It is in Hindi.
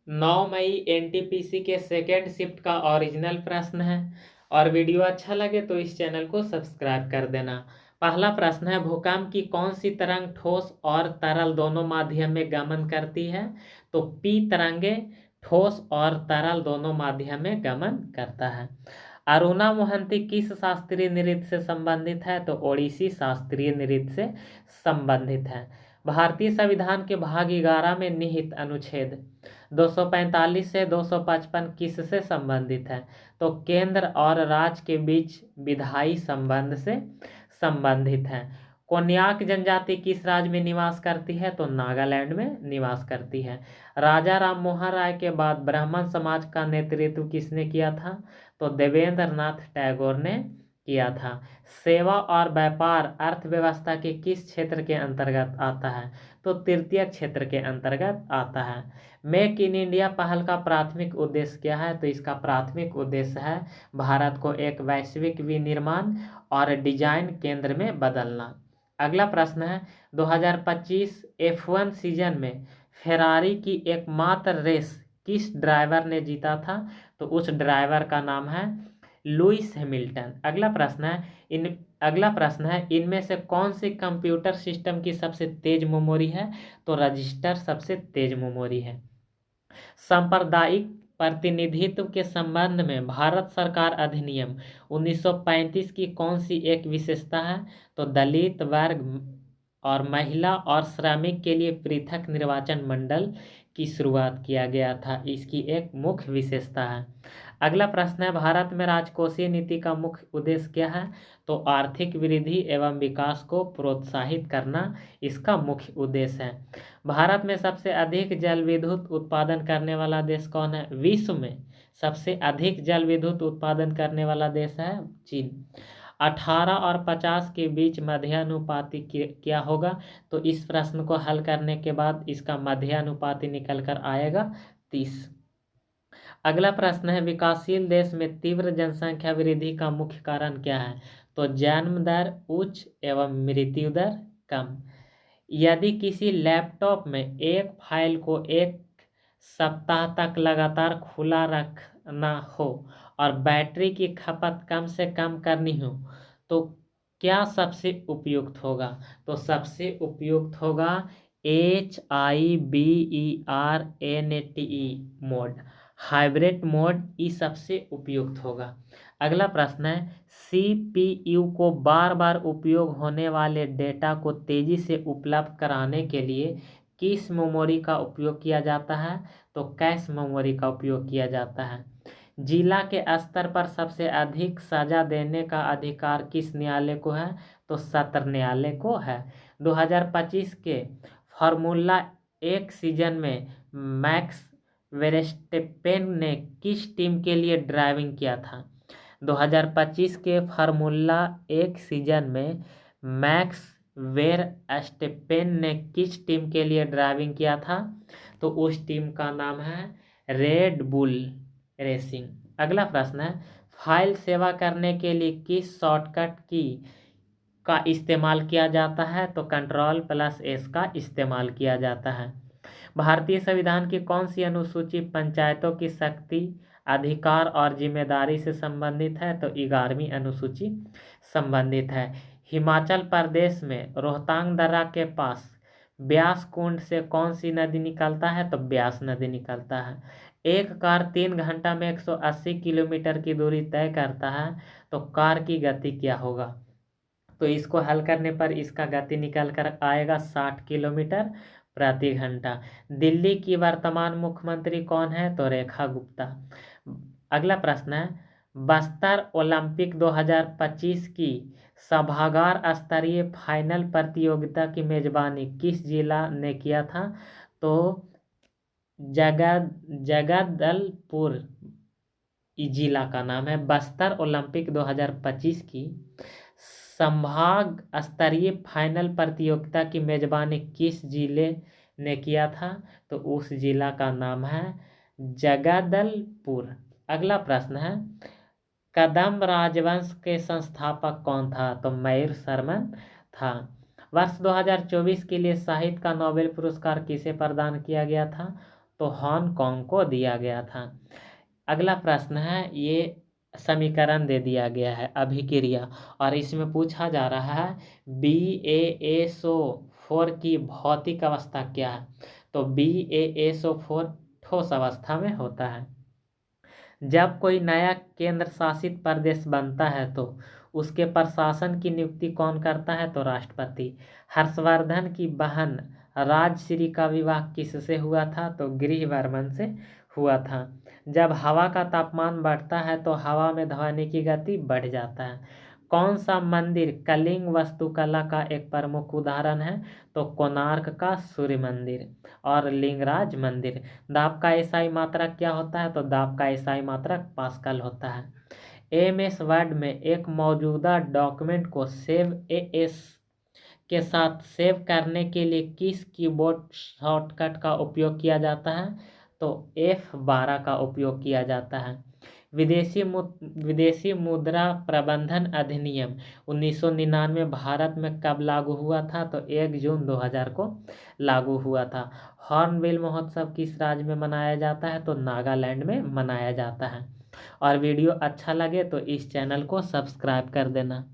9 मई एनटीपीसी के सेकेंड शिफ्ट का ओरिजिनल प्रश्न है। और वीडियो अच्छा लगे तो इस चैनल को सब्सक्राइब कर देना। पहला प्रश्न है, भूकंप की कौन सी तरंग ठोस और तरल दोनों माध्यम में गमन करती है? तो पी तरंगे ठोस और तरल दोनों माध्यम में गमन करता है। अरुणा मोहंती किस शास्त्रीय नृत्य से संबंधित है? तो ओडिसी शास्त्रीय नृत्य से संबंधित है। भारतीय संविधान के भाग 11 में निहित अनुच्छेद 245 से 255 किससे संबंधित है? तो केंद्र और राज्य के बीच विधायी संबंध से संबंधित है। कोन्याक जनजाति किस राज्य में निवास करती है? तो नागालैंड में निवास करती है। राजा राम मोहन राय के बाद ब्राह्मण समाज का नेतृत्व किसने किया था? तो देवेंद्र नाथ टैगोर ने किया था। सेवा और व्यापार अर्थव्यवस्था के किस क्षेत्र के अंतर्गत आता है? तो तृतीय क्षेत्र के अंतर्गत आता है। मेक इन इंडिया पहल का प्राथमिक उद्देश्य क्या है? तो इसका प्राथमिक उद्देश्य है भारत को एक वैश्विक विनिर्माण और डिजाइन केंद्र में बदलना। अगला प्रश्न है, 2025 F1 सीजन में फेरारी की एकमात्र रेस किस ड्राइवर ने जीता था? तो उस ड्राइवर का नाम है लुइस हैमिल्टन। अगला प्रश्न है, इनमें से कौन सी कंप्यूटर सिस्टम की सबसे तेज मेमोरी है? तो रजिस्टर सबसे तेज मेमोरी है। सांप्रदायिक प्रतिनिधित्व के संबंध में भारत सरकार अधिनियम 1935 की कौन सी एक विशेषता है? तो दलित वर्ग और महिला और श्रमिक के लिए पृथक निर्वाचन मंडल की शुरुआत किया गया था, इसकी एक मुख्य विशेषता है। अगला प्रश्न है, भारत में राजकोषीय नीति का मुख्य उद्देश्य क्या है? तो आर्थिक वृद्धि एवं विकास को प्रोत्साहित करना इसका मुख्य उद्देश्य है। भारत में सबसे अधिक जल विद्युत उत्पादन करने वाला देश कौन है? विश्व में सबसे अधिक जल विद्युत उत्पादन करने वाला देश है चीन। 18 और 50 के बीच मध्यानुपाती क्या होगा? तो इस प्रश्न को हल करने के बाद इसका मध्यानुपाती निकल कर आएगा 30। अगला प्रश्न है, विकासशील देश में तीव्र जनसंख्या वृद्धि का मुख्य कारण क्या है? तो जन्म दर उच्च एवं मृत्यु दर कम। यदि किसी लैपटॉप में एक फाइल को एक सप्ताह तक लगातार खुला रखना हो और बैटरी की खपत कम से कम करनी हो तो क्या सबसे उपयुक्त होगा? तो सबसे उपयुक्त होगा HIBERNATE मोड, हाइब्रिड मोड, ये सबसे उपयुक्त होगा। अगला प्रश्न है, CPU को बार बार उपयोग होने वाले डेटा को तेजी से उपलब्ध कराने के लिए किस मेमोरी का उपयोग किया जाता है? तो कैश मेमोरी का उपयोग किया जाता है। जिला के स्तर पर सबसे अधिक सजा देने का अधिकार किस न्यायालय को है? तो सत्र न्यायालय को है। 2025 के फार्मूला 1 सीजन में मैक्स वेरस्टेपेन ने किस टीम के लिए ड्राइविंग किया था? 2025 के फार्मूला 1 सीजन में मैक्स वेरस्टेपेन ने किस टीम के लिए ड्राइविंग किया था? तो उस टीम का नाम है रेड बुल रेसिंग। अगला प्रश्न है, फाइल सेवा करने के लिए किस शॉर्टकट की का इस्तेमाल किया जाता है? तो Ctrl+S का इस्तेमाल किया जाता है। भारतीय संविधान की कौन सी अनुसूची पंचायतों की शक्ति, अधिकार और जिम्मेदारी से संबंधित है? तो 11वीं अनुसूची संबंधित है। हिमाचल प्रदेश में रोहतांग दर्रा के पास ब्यास कुंड से कौन सी नदी निकलता है? तो ब्यास नदी निकलता है। एक कार 3 घंटा में 180 किलोमीटर की दूरी तय करता है, तो कार की गति क्या होगा? तो इसको हल करने पर इसका गति निकल कर आएगा 60 किलोमीटर प्रति घंटा। दिल्ली की वर्तमान मुख्यमंत्री कौन है? तो रेखा गुप्ता। अगला प्रश्न है, बस्तर ओलंपिक 2025 की सभागार स्तरीय फाइनल प्रतियोगिता की मेजबानी किस जिला ने किया था? तो जगदलपुर जिला का नाम है। बस्तर ओलंपिक 2025 की संभाग स्तरीय फाइनल प्रतियोगिता की मेजबानी किस जिले ने किया था? तो उस जिला का नाम है जगदलपुर। अगला प्रश्न है, कदम राजवंश के संस्थापक कौन था? तो मयूर शर्मन था। वर्ष 2024 के लिए साहित्य का नोबेल पुरस्कार किसे प्रदान किया गया था? तो हांगकांग को दिया गया था। अगला प्रश्न है, ये समीकरण दे दिया गया है अभिक्रिया, और इसमें पूछा जा रहा है BaSO4 की भौतिक अवस्था क्या है। तो BaSO4 ठोस अवस्था में होता है। जब कोई नया केंद्र शासित प्रदेश बनता है तो उसके प्रशासन की नियुक्ति कौन करता है। तो राष्ट्रपति। हर्षवर्धन की बहन राजश्री का विवाह किससे हुआ था। तो गृहवर्मन से हुआ था। जब हवा का तापमान बढ़ता है तो हवा में ध्वनि की गति बढ़ जाता है। कौन सा मंदिर कलिंग वास्तुकला का एक प्रमुख उदाहरण है। तो कोणार्क का सूर्य मंदिर और लिंगराज मंदिर। दाब का एसआई मात्रक क्या होता है। तो दाब का एसआई मात्रक पास्कल होता है। एमएस वर्ड में एक मौजूदा डॉक्यूमेंट को सेव एएस के साथ सेव करने के लिए किस कीबोर्ड शॉर्टकट का उपयोग किया जाता है। तो F12 का उपयोग किया जाता है। विदेशी मुद्रा प्रबंधन अधिनियम 1999 भारत में कब लागू हुआ था। तो 1 जून 2000 को लागू हुआ था। हॉर्नबिल महोत्सव किस राज्य में मनाया जाता है। तो नागालैंड में मनाया जाता है। और वीडियो अच्छा लगे तो इस चैनल को सब्सक्राइब कर देना।